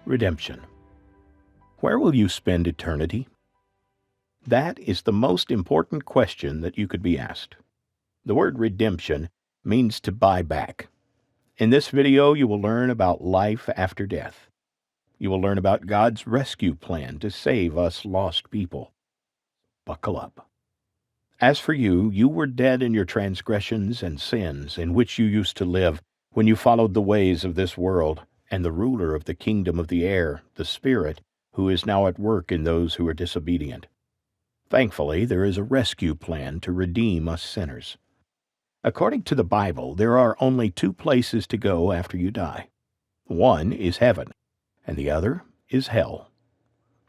Redemption. Where will you spend eternity? That is the most important question that you could be asked. The word redemption means to buy back. In this video, you will learn about life after death. You will learn about God's rescue plan to save us lost people. Buckle up. As for you, you were dead in your transgressions and sins in which you used to live when you followed the ways of this world and the ruler of the kingdom of the air, the Spirit, who is now at work in those who are disobedient. Thankfully, there is a rescue plan to redeem us sinners. According to the Bible, there are only two places to go after you die. One is heaven, and the other is hell.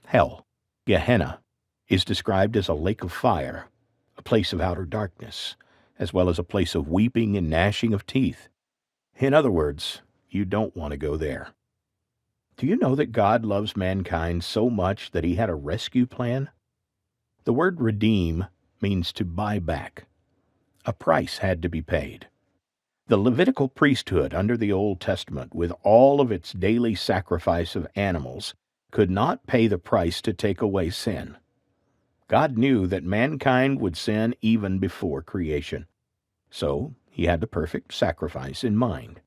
Hell, Gehenna, is described as a lake of fire, a place of outer darkness, as well as a place of weeping and gnashing of teeth. In other words, you don't want to go there. Do you know that God loves mankind so much that he had a rescue plan? The word redeem means to buy back. A price had to be paid. The Levitical priesthood under the Old Testament, with all of its daily sacrifice of animals, could not pay the price to take away sin. God knew that mankind would sin even before creation. So he had the perfect sacrifice in mind.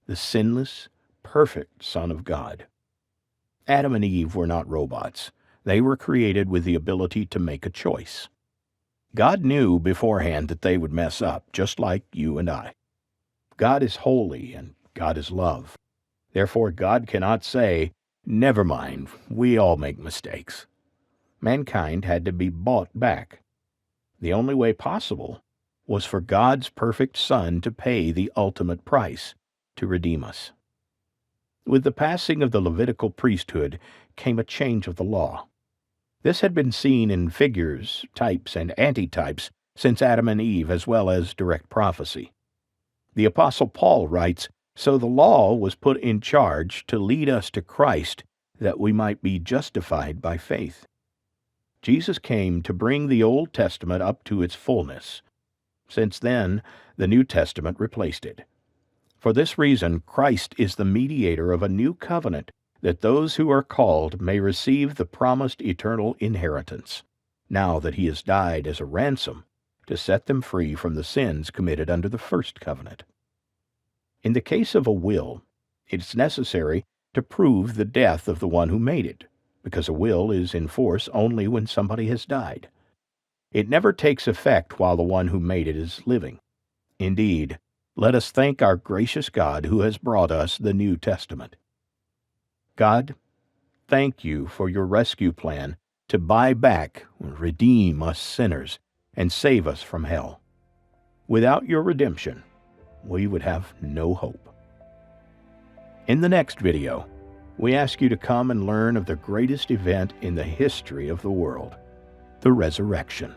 The sinless, perfect Son of God. Adam and Eve were not robots. They were created with the ability to make a choice. God knew beforehand that they would mess up, just like you and I. God is holy and God is love. Therefore, God cannot say, "Never mind, we all make mistakes." Mankind had to be bought back. The only way possible was for God's perfect Son to pay the ultimate price to redeem us. With the passing of the Levitical priesthood came a change of the law. This had been seen in figures, types, and antitypes since Adam and Eve, as well as direct prophecy. The Apostle Paul writes, "So the law was put in charge to lead us to Christ, that we might be justified by faith." Jesus came to bring the Old Testament up to its fullness. Since then, the New Testament replaced it. For this reason, Christ is the mediator of a new covenant, that those who are called may receive the promised eternal inheritance, now that he has died as a ransom to set them free from the sins committed under the first covenant. In the case of a will, it is necessary to prove the death of the one who made it, because a will is in force only when somebody has died. It never takes effect while the one who made it is living. Indeed, let us thank our gracious God who has brought us the New Testament. God, thank you for your rescue plan to buy back and redeem us sinners and save us from hell. Without your redemption, we would have no hope. In the next video, we ask you to come and learn of the greatest event in the history of the world, the resurrection.